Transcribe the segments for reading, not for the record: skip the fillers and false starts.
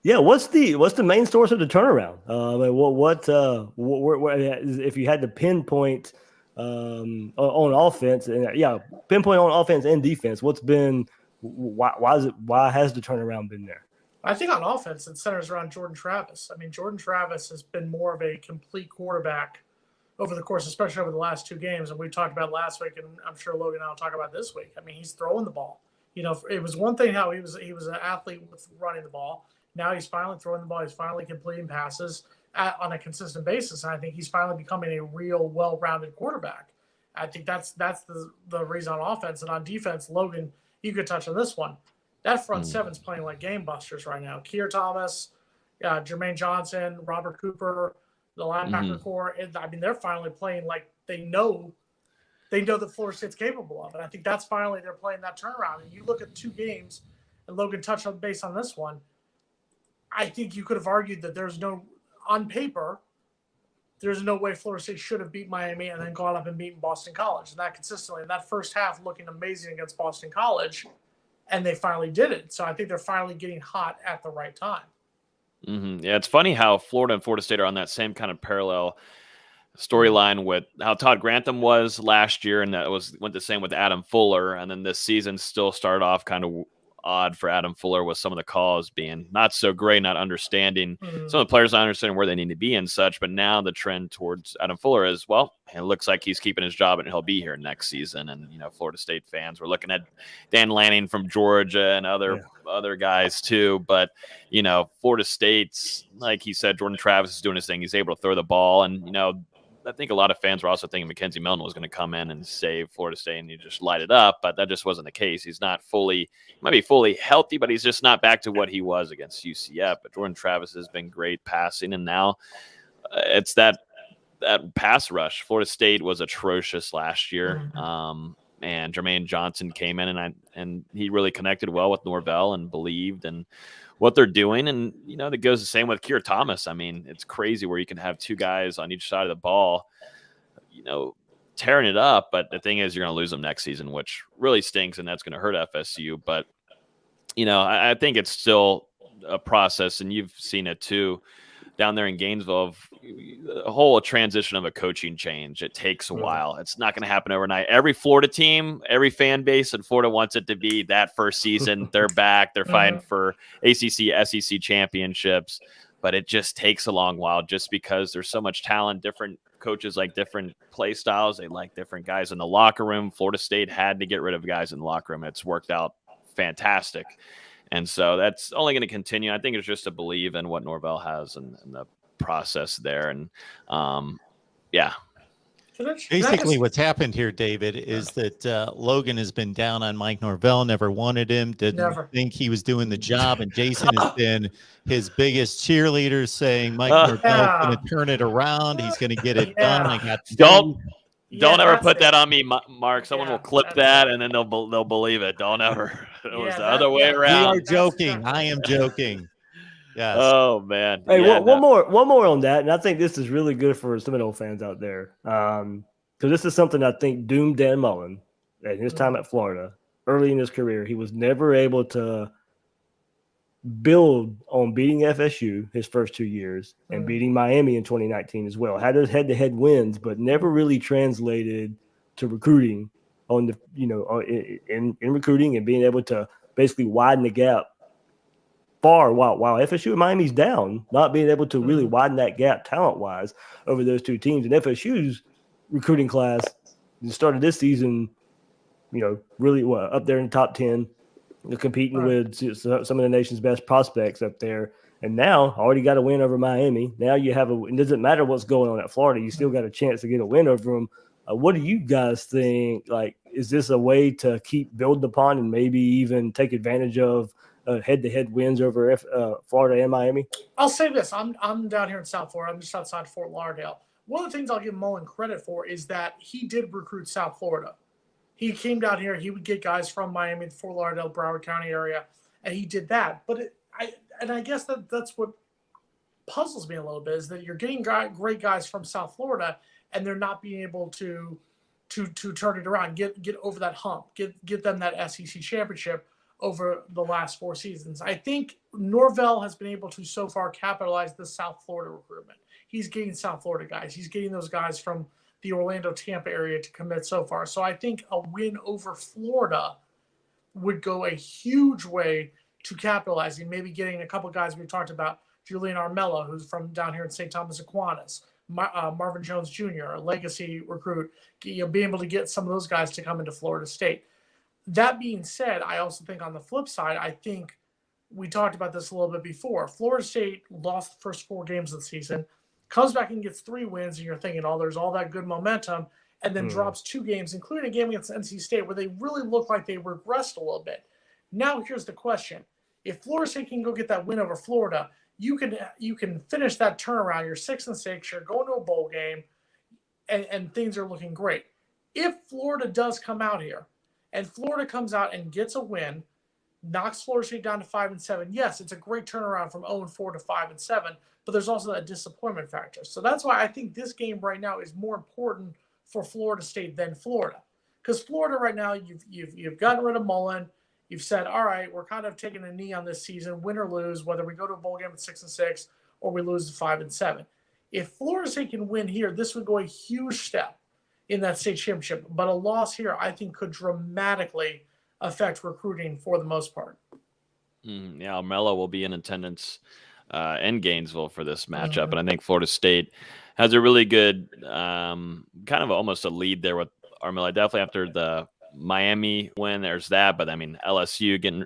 Yeah, what's the main source of the turnaround? If you had to pinpoint on offense and pinpoint on offense and defense, why has the turnaround been there? I think on offense, it centers around Jordan Travis. I mean, Jordan Travis has been more of a complete quarterback over the course, especially over the last two games. And we talked about last week, and I'm sure Logan and I will talk about this week. I mean, he's throwing the ball. You know, it was one thing how he was an athlete with running the ball. Now he's finally throwing the ball. He's finally completing passes on a consistent basis. And I think he's finally becoming a real well-rounded quarterback. I think that's the reason on offense. And on defense, Logan, you could touch on this one. That front seven's playing like game busters right now. Keir Thomas, Jermaine Johnson, Robert Cooper, the linebacker core. I mean, they're finally playing like they know that Florida State's capable of. And I think that's finally they're playing that turnaround. And you look at two games, and Logan touched on based on this one, I think you could have argued that on paper, there's no way Florida State should have beat Miami and then gone up and beaten Boston College. And that consistently, in that first half, looking amazing against Boston College, and they finally did it. So I think they're finally getting hot at the right time. Mm-hmm. Yeah, it's funny how Florida and Florida State are on that same kind of parallel storyline with how Todd Grantham was last year, and went the same with Adam Fuller. And then this season still started off kind of odd for Adam Fuller with some of the calls being not so great, not understanding some of the players not understanding where they need to be and such. But now the trend towards Adam Fuller is, well, it looks like he's keeping his job and he'll be here next season. And, you know, Florida State fans were looking at Dan Lanning from Georgia and other guys too. But, you know, Florida State's, like he said, Jordan Travis is doing his thing. He's able to throw the ball. And, you know, I think a lot of fans were also thinking Mackenzie Milton was going to come in and save Florida State and he just light it up, but that just wasn't the case. He's not might be fully healthy, but he's just not back to what he was against UCF. But Jordan Travis has been great passing, and now it's that pass rush. Florida State was atrocious last year, and Jermaine Johnson came in and he really connected well with Norvell and believed and what they're doing. And, you know, that goes the same with Keir Thomas. I mean, it's crazy where you can have two guys on each side of the ball, you know, tearing it up. But the thing is, you're going to lose them next season, which really stinks. And that's going to hurt FSU. But, you know, I think it's still a process, and you've seen it too down there in Gainesville, the whole transition of a coaching change. It takes a while. It's not going to happen overnight. Every Florida team, every fan base in Florida wants it to be that first season. They're back. They're fighting for ACC, SEC championships. But it just takes a long while just because there's so much talent. Different coaches like different play styles. They like different guys in the locker room. Florida State had to get rid of guys in the locker room. It's worked out fantastic. And so that's only going to continue. I think it's just to believe in what Norvell has and the process there. And Basically, what's happened here, David, is that Logan has been down on Mike Norvell, never wanted him, didn't think he was doing the job. And Jason has been his biggest cheerleader, saying Mike Norvell's going to turn it around. He's going to get it done. Don't ever put that on me, Mark. Someone will clip that, and then they'll believe it. Don't ever. It was the other way around. We are joking. I am joking. Yes. Oh man. Hey, one more on that, and I think this is really good for Seminole fans out there, because this is something I think doomed Dan Mullen at his time at Florida early in his career. He was never able to build on beating FSU his first 2 years and beating Miami in 2019 as well. Had those head-to-head wins, but never really translated to recruiting on the in recruiting and being able to basically widen the gap far while FSU and Miami's down, not being able to really widen that gap talent-wise over those two teams. And FSU's recruiting class started this season, really up there in the top 10, competing with some of the nation's best prospects up there. And now already got a win over Miami. Now you have it doesn't matter what's going on at Florida. You still got a chance to get a win over them. What do you guys think? Like, is this a way to keep building upon and maybe even take advantage of head-to-head wins over Florida and Miami? I'll say this. I'm down here in South Florida. I'm just outside Fort Lauderdale. One of the things I'll give Mullen credit for is that he did recruit South Florida. He came down here. He would get guys from Miami, the Fort Lauderdale, Broward County area, and he did that. But I guess that's what puzzles me a little bit, is that you're getting great guys from South Florida, and they're not being able to turn it around, get over that hump, get them that SEC championship over the last 4 seasons. I think Norvell has been able to so far capitalize the South Florida recruitment. He's getting South Florida guys. He's getting those guys from the Orlando, Tampa area to commit so far. So I think a win over Florida would go a huge way to capitalizing, maybe getting a couple guys we've talked about, Julian Armello, who's from down here in St. Thomas Aquinas, Marvin Jones Jr., a legacy recruit, being able to get some of those guys to come into Florida State. That being said, I also think on the flip side, I think we talked about this a little bit before. Florida State lost the first 4 games of the season, comes back and gets 3 wins, and you're thinking, oh, there's all that good momentum, and then drops 2 games, including a game against NC State, where they really look like they regressed a little bit. Now here's the question. If Florida State can go get that win over Florida, you can finish that turnaround. You're 6-6. You're going to a bowl game, and things are looking great. If Florida does come out here, and Florida comes out and gets a win, knocks Florida State down to 5-7, yes, it's a great turnaround from 0-4 to 5-7. But there's also that disappointment factor. So that's why I think this game right now is more important for Florida State than Florida, because Florida right now you've gotten rid of Mullen. You've said, all right, we're kind of taking a knee on this season, win or lose, whether we go to a bowl game at 6-6 or we lose to 5-7. If Florida State can win here, this would go a huge step in that state championship. But a loss here, I think, could dramatically affect recruiting for the most part. Yeah, Armello will be in attendance in Gainesville for this matchup, and I think Florida State has a really good kind of almost a lead there with Armello. Definitely after the Miami win, there's that, but I mean LSU getting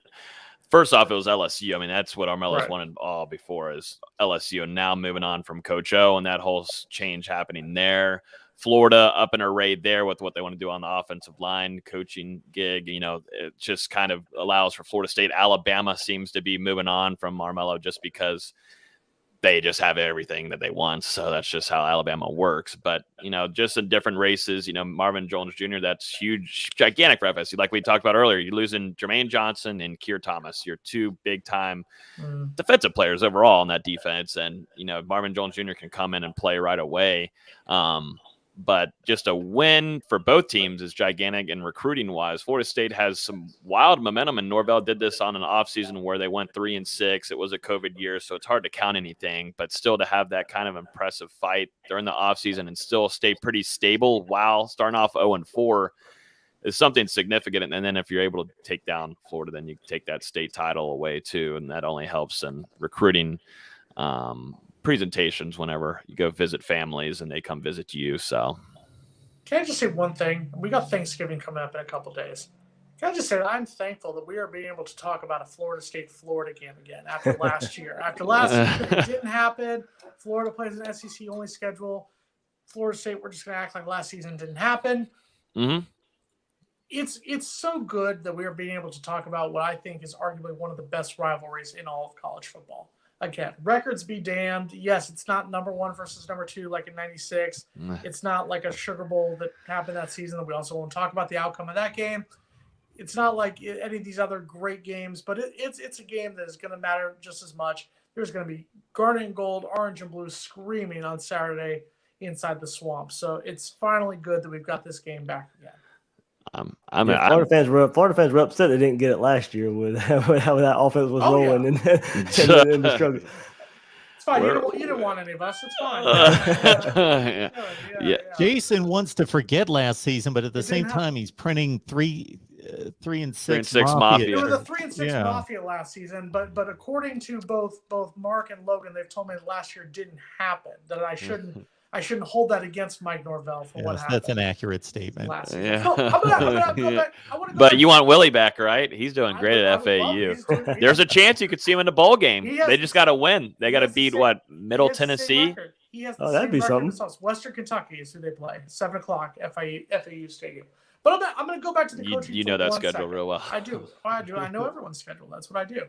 first off, it was LSU. I mean, that's what Armello's wanted all before is LSU, and now moving on from Coach O and that whole change happening there. Florida up in a raid there with what they want to do on the offensive line, coaching gig. You know, it just kind of allows for Florida State. Alabama seems to be moving on from Armello just because they just have everything that they want. So that's just how Alabama works. But, you know, just in different races, you know, Marvin Jones Jr., that's huge, gigantic for FSU. Like we talked about earlier, you're losing Jermaine Johnson and Keir Thomas, your 2 big-time defensive players overall on that defense. And, you know, Marvin Jones Jr. can come in and play right away. But just a win for both teams is gigantic. And recruiting-wise, Florida State has some wild momentum, and Norvell did this on an offseason where they went 3-6. It was a COVID year, so it's hard to count anything. But still to have that kind of impressive fight during the offseason and still stay pretty stable while starting off 0-4 is something significant. And then if you're able to take down Florida, then you take that state title away too, and that only helps in recruiting presentations whenever you go visit families and they come visit you. So can I just say one thing? We got Thanksgiving coming up in a couple days. Can I just say that I'm thankful that we are being able to talk about a Florida State-Florida game again after last year. After last year, it didn't happen. Florida plays an SEC-only schedule. Florida State, we're just going to act like last season didn't happen. It's so good that we are being able to talk about what I think is arguably one of the best rivalries in all of college football. Again, records be damned. Yes, it's not number 1 versus number 2 like in '96. It's not like a Sugar Bowl that happened that season that we also won't talk about the outcome of that game. It's not like any of these other great games, but it's a game that is going to matter just as much. There's going to be garnet and gold, orange and blue screaming on Saturday inside the swamp. So it's finally good that we've got this game back again. Florida fans were upset they didn't get it last year with how that offense was rolling and the struggle. It's fine. You didn't want any of us. It's fine. Yeah. Jason wants to forget last season, but at the same time, he's printing 3-6 Mafia. It was a 3-6 Mafia last season, but according to both Mark and Logan, they've told me that last year didn't happen. That I shouldn't hold that against Mike Norvell for what happened. That's an accurate statement. Yeah. So, I'm gonna but you want Willie back, right? He's doing great at FAU. There's a chance you could see him in the bowl game. They just got to win. They got to beat Middle Tennessee. He has that'd be something. Western Kentucky is who they play. 7:00 FAU Stadium. But I'm going to go back to the coaching. You know that schedule real well. I do. I know everyone's schedule. That's what I do.